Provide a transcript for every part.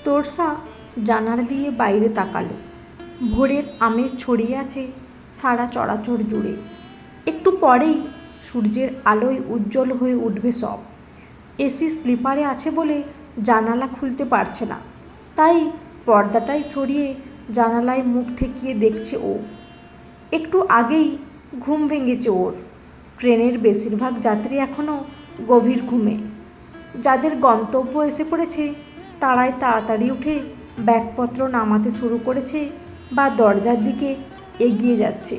তোরসা জানালা দিয়ে বাইরে তাকালো। ভোরের আমেজ ছড়িয়ে আছে সারা চরাচর জুড়ে। একটু পরেই সূর্যের আলোয় উজ্জ্বল হয়ে উঠবে সব। এসি স্লিপারে আছে বলে জানালা খুলতে পারছে না, তাই পর্দাটাই সরিয়ে জানালায় মুখ ঠেকিয়ে দেখছে ও। একটু আগেই ঘুম ভেঙেছে ওর। ট্রেনের বেশিরভাগ যাত্রী এখনও গভীর ঘুমে। যাদের গন্তব্য এসে পড়েছে তারাই তাড়াতাড়ি উঠে ব্যাগপত্র নামাতে শুরু করেছে বা দরজার দিকে এগিয়ে যাচ্ছে।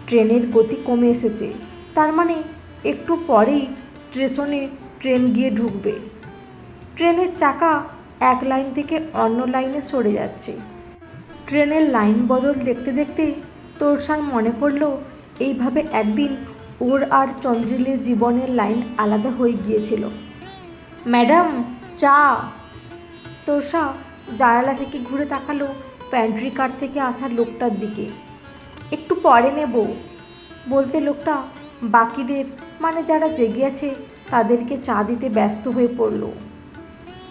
ট্রেনের গতি কমে এসেছে, তার মানে একটু পরেই স্টেশনে ট্রেন গিয়ে ঢুকবে। ট্রেনের চাকা এক লাইন থেকে অন্য লাইনে সরে যাচ্ছে। ট্রেনের লাইন বদল দেখতে দেখতে তোরসার মনে পড়ল এইভাবে একদিন ওর আর চন্দ্রিলের জীবনের লাইন আলাদা হয়ে গিয়েছিল। ম্যাডাম, চা। তোরসা জানালা থেকে ঘুরে তাকালো প্যান্ট্রি কার থেকে আসা লোকটার দিকে। একটু পরে নেব বলতে লোকটা বাকিদের, মানে যারা জেগে আছে তাদেরকে চা দিতে ব্যস্ত হয়ে পড়ল।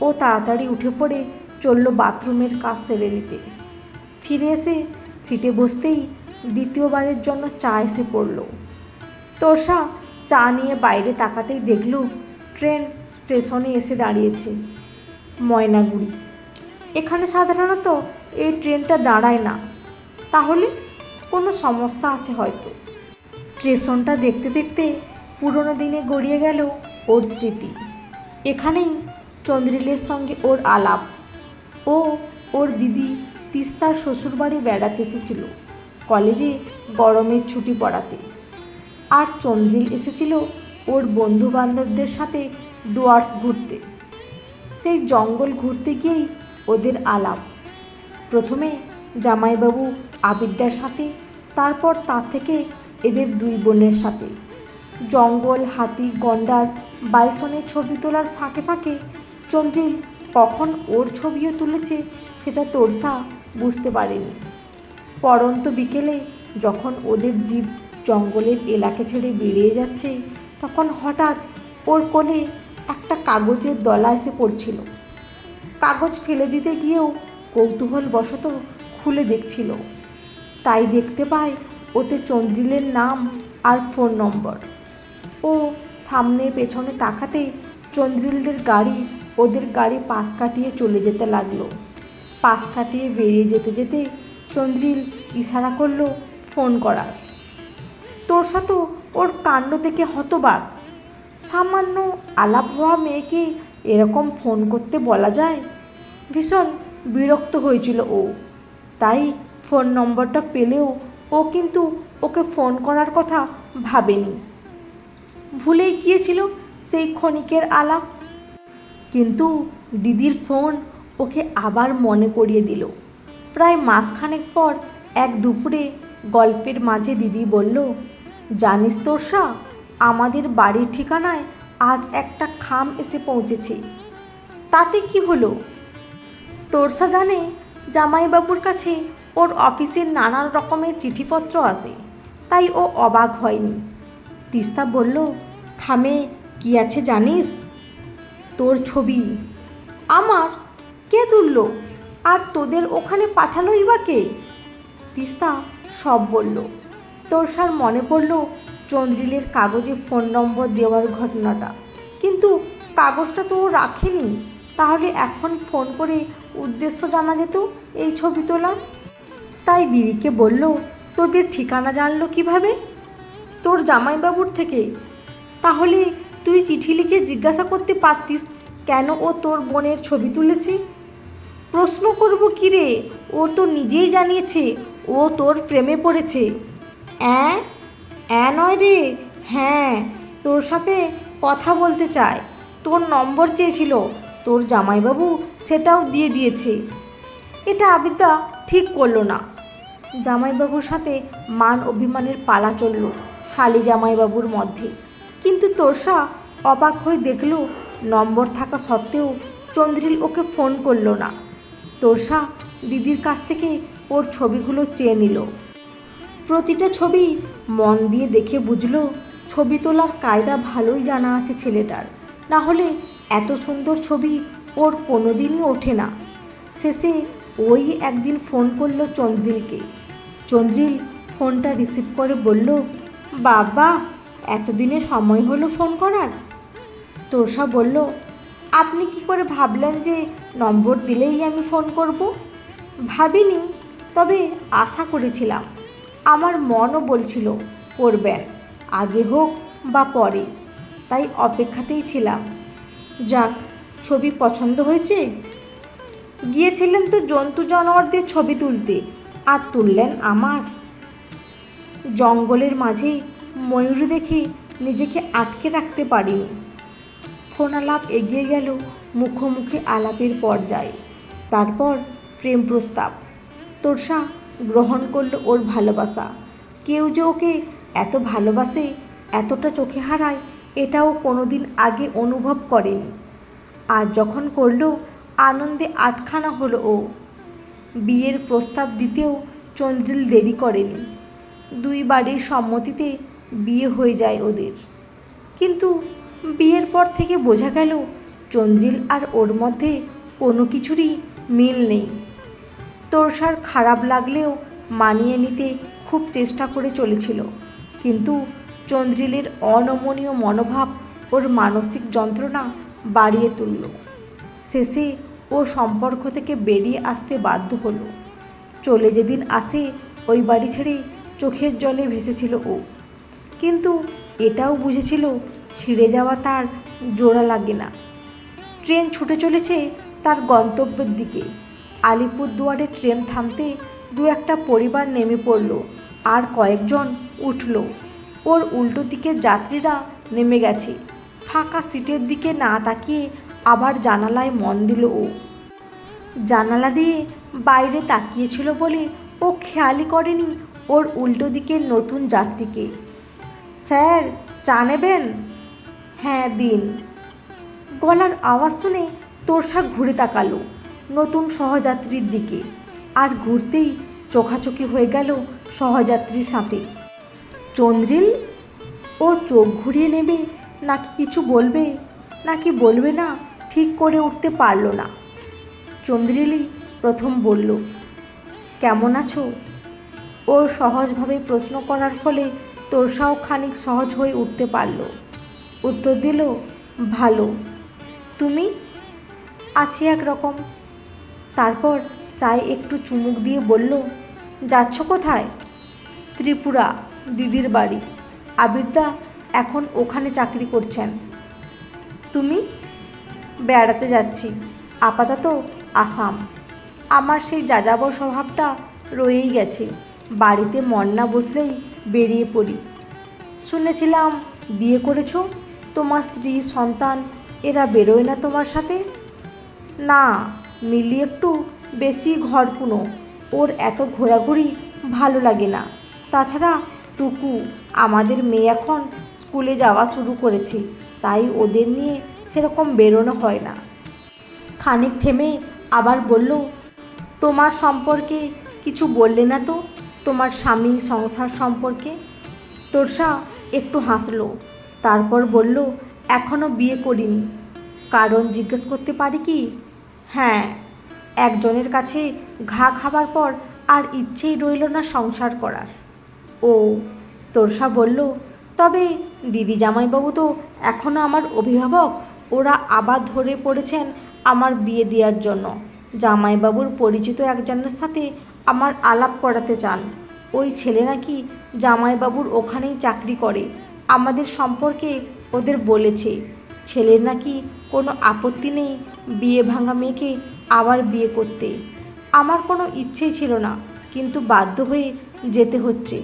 ও তাড়াতাড়ি উঠে পড়ে চলল বাথরুমের কাজ সেরে নিতে। ফিরে এসে সিটে বসতেই দ্বিতীয়বারের জন্য চা এসে পড়ল। তোরসা চা নিয়ে বাইরে তাকাতেই দেখল ট্রেন স্টেশনে এসে দাঁড়িয়েছে। ময়নাগুড়ি। এখানে সাধারণত এই ট্রেনটা দাঁড়ায় না, তাহলে কোনো সমস্যা আছে হয়তো। স্টেশনটা দেখতে দেখতে পুরনো দিনে গড়িয়ে গেল ওর স্মৃতি। এখানেই চন্দ্রিলের সঙ্গে ওর আলাপ। ও ওর দিদি তিস্তার শ্বশুরবাড়ি বেড়াতে এসেছিল কলেজে গরমের ছুটি পড়াতে, আর চন্দ্রিল এসেছিল ওর বন্ধুবান্ধবদের সাথে ডুয়ার্স ঘুরতে। সেই জঙ্গল ঘুরতে গিয়েই ওদের আলাপ। প্রথমে জামাইবাবু আবিদ্যার সাথে, তারপর তার থেকে এদের দুই বোনের সাথে। জঙ্গল, হাতি, গন্ডার, বাইসনের ছবি তোলার ফাঁকে ফাঁকে চন্দ্রিল কখন ওর ছবিও তুলেছে সেটা তোরসা বুঝতে পারেনি। পরন্ত বিকেলে যখন ওদের জিপ জঙ্গলের এলাকা ছেড়ে বেরিয়ে যাচ্ছে, তখন হঠাৎ ওর কোলে একটা কাগজের দলা এসে পড়ছিল। কাগজ ফেলে দিতে গিয়েও কৌতূহলবশত খুলে দেখছিল। তাই দেখতে পায় ওতে চন্দ্রিলের নাম আর ফোন নম্বর। ও সামনে পেছনে তাকাতে চন্দ্রিলদের গাড়ি ওদের গাড়ি পাশ কাটিয়ে চলে যেতে লাগলো। পাশ কাটিয়ে বেরিয়ে যেতে যেতে চন্দ্রিল ইশারা করলো ফোন করার। তোরসা তো ওর কাণ্ড দেখে হতবাক। সামান্য আলাপ হওয়া মেয়েকে এরকম ফোন করতে বলা যায়? ভীষণ বিরক্ত হয়েছিল ও। তাই ফোন নম্বরটা পেলেও ও কিন্তু ওকে ফোন করার কথা ভাবেনি। ভুলেই গিয়েছিল সেই ক্ষণিকের আলাপ। কিন্তু দিদির ফোন ওকে আবার মনে করিয়ে দিল। প্রায় মাসখানেক পর এক দুপুরে গল্পের মাঝে দিদি বলল, জানিস তোরসা, আমাদের বাড়ির ঠিকানায় আজ একটা খাম এসে পৌঁছেছে। তাতে কি হলো? তোরসা জানে জামাইবাবুর কাছে ওর অফিসের নানা রকমের চিঠিপত্র আসে, তাই ও অবাক হয়নি। তিস্তা বলল, খামে কি আছে জানিস? তোর ছবি। আমার? কে তুলল? আর তোদের ওখানে পাঠালোই বা কে? তিস্তা সব বলল। তোরসার মনে পড়ল চন্দ্রিলের কাগজে ফোন নম্বর দেওয়ার ঘটনাটা, কিন্তু কাগজটা তো ও রাখেনি। তাহলে এখন ফোন করে উদ্দেশ্য জানা যেত এই ছবি তোলার। তাই দিদিকে বলল, তোদের ঠিকানা জানলো কিভাবে? তোর জামাইবাবুর থেকে। তাহলে তুই চিঠি লিখে জিজ্ঞাসা করতে পারতিস কেন ও তোর বোনের ছবি তুলেছে। প্রশ্ন করব কি রে, ও তো নিজেই জানিয়েছে ও তোর প্রেমে পড়েছে। নয় রে, হ্যাঁ, তোর সাথে কথা বলতে চায়। তোর নম্বর চেয়েছিল, তোর জামাইবাবু সেটাও দিয়ে দিয়েছে। এটা আবিদ্যা ঠিক করলো না। জামাইবাবুর সাথে মান অভিমানের পালা চলল শালি জামাইবাবুর মধ্যে। কিন্তু তোরসা অবাক হয়ে দেখল নম্বর থাকা সত্ত্বেও চন্দ্রিল ওকে ফোন করলো না। তোরসা দিদির কাছ থেকে ওর ছবিগুলো চেয়ে নিল। প্রতিটা ছবি মন দিয়ে দেখে বুঝলো ছবি তোলার কায়দা ভালোই জানা আছে ছেলেটার, না হলে এত সুন্দর ছবি ওর কোনো দিনই ওঠে না। শেষে ওই একদিন ফোন করলো চন্দ্রিলকে। চন্দ্রিল ফোনটা রিসিভ করে বলল, বাবা এতদিনে সময় হলো ফোন করার। তোষা বলল, আপনি কি করে ভাবলেন যে নম্বর দিলেই আমি ফোন করব? ভাবিনি, তবে আশা করেছিলাম। আমার মনও বলছিল করবেন, আগে হোক বা পরে, তাই অপেক্ষাতেই ছিলাম। যাক, ছবি পছন্দ হয়েছে? গিয়েছিলেন তো জন্তু জানোয়ারদের ছবি তুলতে, আর তুললেন আমার। জঙ্গলের মাঝে ময়ূর দেখে নিজেকে আটকে রাখতে পারিনি। ফোন আলাপ এগিয়ে গেল মুখোমুখি আলাপের পর্যায়ে, তারপর প্রেম প্রস্তাব। তোষা গ্রহণ করলো ওর ভালোবাসা। কেউ যে ওকে এত ভালোবাসে, এতটা চোখে হারায়, এটাও কোনোদিন আগে অনুভব করেনি। আর যখন করলো, আনন্দে আটখানা হলো ও। বিয়ের প্রস্তাব দিতেও চন্দ্রিল দেরি করেনি। দুই বাড়ির সম্মতিতে বিয়ে হয়ে যায় ওদের। কিন্তু বিয়ের পর থেকে বোঝা গেল চন্দ্রিল আর ওর মধ্যে কোনো কিছুরই মিল নেই। তোষার খারাপ লাগলেও মানিয়ে নিতে খুব চেষ্টা করে চলেছিল, কিন্তু চন্দ্রিলের অনমনীয় মনোভাব ওর মানসিক যন্ত্রণা বাড়িয়ে তুলল। শেষে ও সম্পর্ক থেকে বেরিয়ে আসতে বাধ্য হলো। চলে যেদিন আসে, ওই বাড়ি ছেড়ে চোখের জলে ভেসেছিল ও, কিন্তু এটাও বুঝেছিল ছিঁড়ে যাওয়া তার জোড়া লাগে না। ট্রেন ছুটে চলেছে তার গন্তব্যের দিকে। আলিপুরদুয়ারে ট্রেন থামতে দু একটা পরিবার নেমে পড়ল, আর কয়েকজন উঠল। ওর উল্টো দিকের যাত্রীরা নেমে গেছে। ফাঁকা সিটের দিকে না তাকিয়ে আবার জানালায় মন দিল ও। জানালা দিয়ে বাইরে তাকিয়েছিল বলে ও খেয়ালই করেনি ওর উল্টো দিকের নতুন যাত্রীকে। স্যার, চা নেবেন? হ্যাঁ দিন। গলার আওয়াজ শুনে তোষা ঘুরে তাকালো নতুন সহযাত্রীর দিকে, আর ঘুরতেই চোখাচোখি হয়ে গেল সহযাত্রীর সাথে। চন্দ্রিল। ও চোখ ঘুরিয়ে নেবে নাকি কিছু বলবে, নাকি বলবে না, ঠিক করে উঠতে পারল না। চন্দ্রিলই প্রথম বলল, কেমন আছো? ওর সহজভাবে প্রশ্ন করার ফলে তোষাও খানিক সহজ হয়ে উঠতে পারল। উত্তর দিল, ভালো। তুমি? আছি একরকম। তারপর চায়ে একটু চুমুক দিয়ে বলল, যাচ্ছ কোথায়? ত্রিপুরা, দিদির বাড়ি। আবিরদা এখন ওখানে চাকরি করছেন। তুমি? বেড়াতে যাচ্ছি, আপাতত আসাম। আমার সেই যাযাবর স্বভাবটা রয়েই গেছে, বাড়িতে মন না বসলেই বেরিয়ে পড়ি। শুনেছিলাম বিয়ে করেছো, তোমার স্ত্রী সন্তান এরা বেরোয় না তোমার সাথে? না, মিলি একটু বেশি ঘরকুনো, ওর এত ঘোরাঘুরি ভালো লাগে না। তাছাড়া টুকু, আমাদের মেয়ে এখন স্কুলে যাওয়া শুরু করেছে, তাই ওদের নিয়ে সেরকম বেরোনো হয় না। খানিক থেমে আবার বলল, তোমার সম্পর্কে কিছু বললে না তো, তোমার স্বামী সংসার সম্পর্কে? তোষা একটু হাসলো, তারপর বলল, এখনও বিয়ে করিনি। কারণ জিজ্ঞেস করতে পারি কি? হ্যাঁ, একজনের কাছে ঘা খাবার পর আর ইচ্ছেই রইল না সংসার করার। ও, তোষা বলল, তবে দিদি জামাইবাবু তো এখনও আমার অভিভাবক, ওরা আবার ধরে পড়েছেন আমার বিয়ে দেওয়ার জন্য। জামাইবাবুর পরিচিত একজনের সাথে আমার আলাপ করাতে চান। ওই ছেলে নাকি জামাইবাবুর ওখানেই চাকরি করে, আমাদের সম্পর্কে ওদের বলেছে। ছেলের নাকি কোনো আপত্তি নেই বিয়ে ভাঙা মেয়েকে আবার বিয়ে করতে। আমার কোনো ইচ্ছেই ছিল না, কিন্তু বাধ্য হয়ে যেতে হচ্ছে।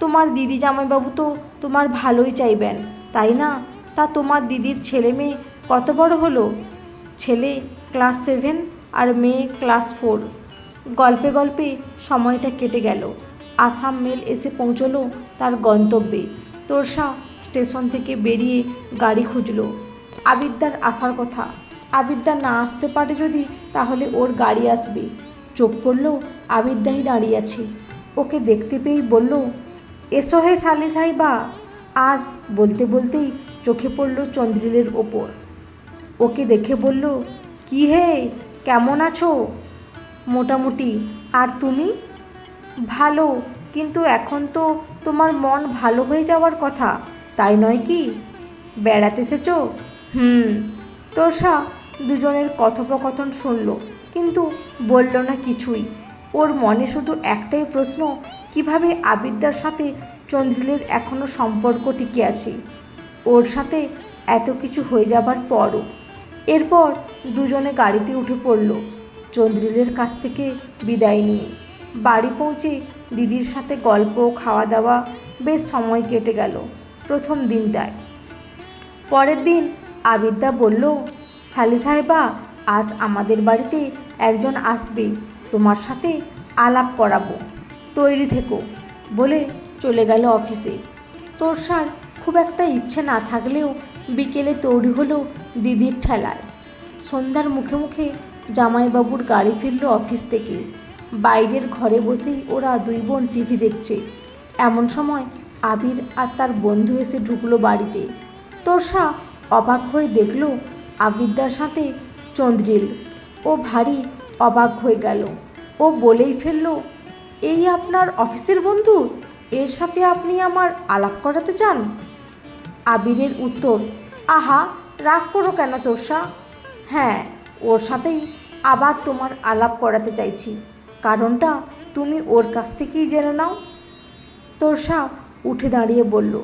তোমার দিদি জামাইবাবু তো তোমার ভালোই চাইবেন, তাই না? তা তোমার দিদির ছেলে মেয়ে কত বড় হলো? ছেলে ক্লাস 7 আর মেয়ে ক্লাস 4। গল্পে গল্পে সময়টা কেটে গেল। আসাম মেল এসে পৌঁছলো তার গন্তব্যে। তোষা স্টেশন থেকে বেরিয়ে গাড়ি খুঁজল। আবিরদার আসার কথা। আবিরদা না আসতে পারে যদি, তাহলে ওর গাড়ি আসবে। চোখ পড়ল আবিরদাই দাঁড়িয়ে আছে। ওকে দেখতে পেয়েই বলল, এসো হে শালি সাহিবা। আর বলতে বলতেই চোখে পড়ল চন্দ্রিলের ওপর। ওকে দেখে বলল, কি হে, কেমন আছো? মোটামুটি। আর তুমি? ভালো, কিন্তু এখন তো তোমার মন ভালো হয়ে যাওয়ার কথা, তাই নয় কি? বেড়াতে এসেছো? হুম। তোষা দুজনের কথোপকথন শুনল, কিন্তু বলল না কিছুই। ওর মনে শুধু একটাই প্রশ্ন, কিভাবে আবিদ্যার সাথে চন্দ্রিলের এখনও সম্পর্ক টিকে আছে, ওর সাথে এত কিছু হয়ে যাবার পরও। এরপর দুজনে গাড়িতে উঠে পড়ল চন্দ্রিলের কাছ থেকে বিদায় নিয়ে। বাড়ি পৌঁছে দিদির সাথে গল্প, খাওয়া দাওয়া, বেশ সময় কেটে গেল প্রথম দিনটায়। পরের দিন আবিদ্যা বলল, শালি সাহেবা, আজ আমাদের বাড়িতে একজন আসবে, তোমার সাথে আলাপ করাবো, তৈরি থেকো, বলে চলে গেল অফিসে। তোরসার খুব একটা ইচ্ছে না থাকলেও বিকেলে তৈরি হলো দিদির ঠেলায়। সন্ধ্যার মুখে মুখে জামাইবাবুর গাড়ি ফিরল অফিস থেকে। বাইরের ঘরে বসেই ওরা দুই বোন টিভি দেখছে। এমন সময় আবির আর তার বন্ধু এসে ঢুকলো বাড়িতে। তোরসা অবাক হয়ে দেখল আবিদ্যার সাথে চন্দ্রিল। ও ভারী অবাক হয়ে গেল। ও বলেই ফেলল, এই আপনার অফিসের বন্ধু, এর সাথে আপনি আমার আলাপ করাতে চান? আবিরের উত্তর, আহা, রাগ করো কেন তোরসা? হ্যাঁ, ওর সাথেই আবার তোমার আলাপ করাতে চাইছি, কারণটা তুমি ওর কাছ থেকেই জেনে নাও। তোরসা উঠে দাঁড়িয়ে বলল,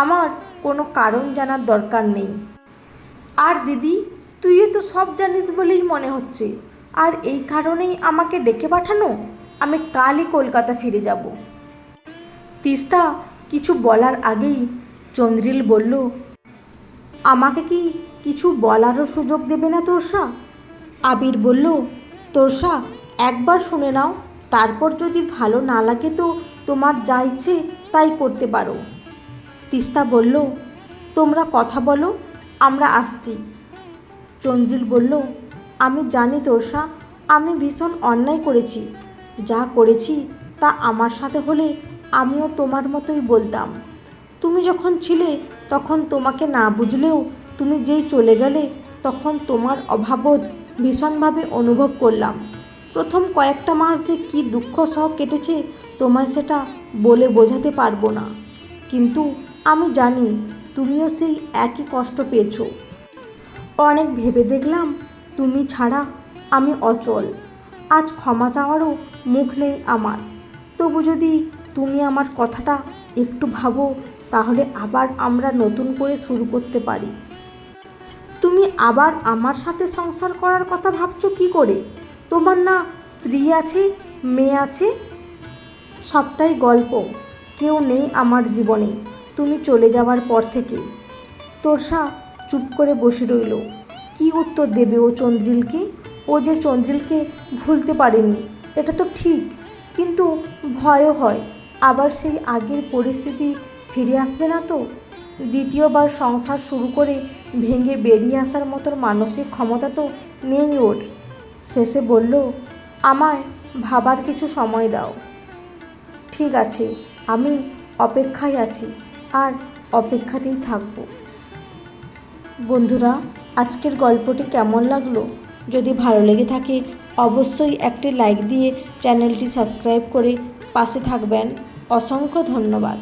আমার কোনো কারণ জানার দরকার নেই। আর দিদি, তুইও তো সব জানিস বলেই মনে হচ্ছে, আর এই কারণেই আমাকে ডেকে পাঠানো? আমি কালই কলকাতা ফিরে যাব। তিস্তা কিছু বলার আগেই চন্দ্রিল বলল, আমাকে কি কিছু বলারও সুযোগ দেবে না তোরসা? আবির বলল, তোরসা, একবার শুনে নাও, তারপর যদি ভালো না লাগে তো তোমার যা ইচ্ছে তাই করতে পারো। তিস্তা বলল, তোমরা কথা বলো, আমরা আসছি। চন্দ্রিল বলল, আমি জানি তোরসা, আমি ভীষণ অন্যায় করেছি। যা করেছি তা আমার সাথে হলে আমিও তোমার মতোই বলতাম। তুমি যখন ছিলে তখন তোমাকে না বুঝলেও তুমি যেই চলে গেলে তখন তোমার অভাববোধ ভীষণভাবে অনুভব করলাম। প্রথম কয়েকটা মাস যে কী দুঃখ সহ কেটেছে তোমায় সেটা বলে বোঝাতে পারবো না, কিন্তু আমি জানি তুমিও সেই একই কষ্ট পেয়েছো। অনেক ভেবে দেখলাম তুমি ছাড়া আমি অচল। আজ ক্ষমা চাওয়ারও মুখ নেই আমার। তবু যদি তুমি আমার কথাটা একটু ভাবো, তাহলে আবার আমরা নতুন করে শুরু করতে পারি। তুমি আবার আমার সাথে সংসার করার কথা ভাবছো কি করে? তোমার না স্ত্রী আছে, মেয়ে আছে? সবটাই গল্প, কেউ নেই আমার জীবনে তুমি চলে যাওয়ার পর থেকে। তোরসা চুপ করে বসে রইল। কি উত্তর দেবে ও চন্দ্রিলকে? ও যে চন্দ্রিলকে ভুলতে পারেনি এটা তো ঠিক, কিন্তু ভয়ও হয় আবার সেই আগের পরিস্থিতি ফিরে আসবে না তো? দ্বিতীয়বার সংসার শুরু করে ভেঙে বেরিয়ে আসার মতো মানসিক ক্ষমতা তো নেই ওর। শেষে বলল, আমায় ভাবার কিছু সময় দাও। ঠিক আছে, আমি অপেক্ষায় আছি, আর অপেক্ষাতেই থাকব। বন্ধুরা, আজকের গল্পটি কেমন লাগলো? যদি ভালো লেগে থাকে অবশ্যই একটি লাইক দিয়ে চ্যানেলটি সাবস্ক্রাইব করে পাশে থাকবেন। অসংখ্য ধন্যবাদ।